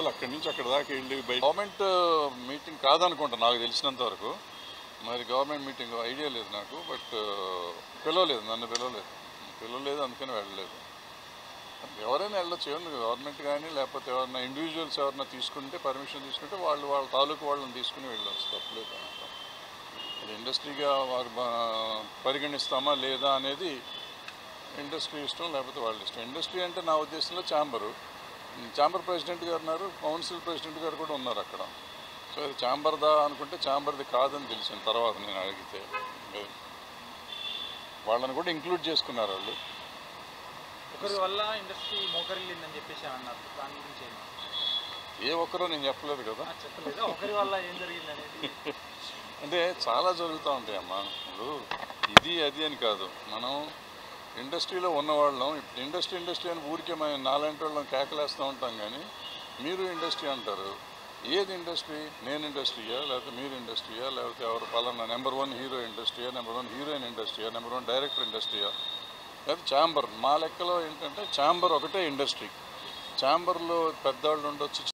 వెళ్ళాలి, అక్కడి నుంచి అక్కడ దాకా వెళ్ళి గవర్నమెంట్ మీటింగ్ కాదనుకుంటా నాకు తెలిసినంత వరకు. మరి గవర్నమెంట్ మీటింగ్ ఐడియా లేదు నాకు. బట్ పిలవలేదు, నన్ను పిలవలేదు, అందుకని వెళ్ళలేదు. ఎవరైనా వెళ్ళొచ్చు, గవర్నమెంట్ కానీ లేకపోతే ఎవరైనా ఇండివిజువల్స్ ఎవరైనా తీసుకుంటే, పర్మిషన్ తీసుకుంటే వాళ్ళ తాలూకు వాళ్ళని తీసుకుని వెళ్ళొచ్చు, తప్పలేదు. అది ఇండస్ట్రీగా వారు పరిగణిస్తామా లేదా అనేది ఇండస్ట్రీ ఇష్టం, లేకపోతే వాళ్ళ ఇష్టం. ఇండస్ట్రీ అంటే నా ఉద్దేశంలో ఛాంబర్ ప్రెసిడెంట్ గారు ఉన్నారు, కౌన్సిల్ ప్రెసిడెంట్ గారు కూడా ఉన్నారు అక్కడ. సో అది ఛాంబర్దా అనుకుంటే ఛాంబర్ది కాదని తెలిసిన తర్వాత నేను అడిగితే వాళ్ళని కూడా ఇంక్లూడ్ చేసుకున్నారు వాళ్ళు. ఒకరి వల్ల ఇండస్ట్రీ మోకరిల్లిందని చెప్పేసి అన్నారు, దాని గురించి ఏ ఒక్కరో నేను చెప్పలేదు కదా. చెప్పలేదు, ఒకరి వల్ల ఏం జరిగింది అనేది. అంటే చాలా జరుగుతూ ఉంటాయి అమ్మా. ఇప్పుడు ఇది అది అని కాదు, మనం ఇండస్ట్రీలో ఉన్నవాళ్ళం. ఇప్పుడు ఇండస్ట్రీ అని ఊరికే మనం నాలాంటి వాళ్ళం కేకలేస్తూ ఉంటాం, కానీ మీరు ఇండస్ట్రీ అంటారు. ఏది ఇండస్ట్రీ? నేను ఇండస్ట్రీయా, లేకపోతే మీరు ఇండస్ట్రీయా, లేకపోతే ఎవరు పలానా నెంబర్ 1 హీరో ఇండస్ట్రీయా, నెంబర్ 1 హీరోయిన్ ఇండస్ట్రీయా, నెంబర్ 1 డైరెక్టర్ ఇండస్ట్రీయా, లేకపోతే ఛాంబర్? మా లెక్కలో ఏంటంటే ఛాంబర్ ఒకటే ఇండస్ట్రీ. ఛాంబర్లో పెద్దవాళ్ళు ఉండొచ్చు,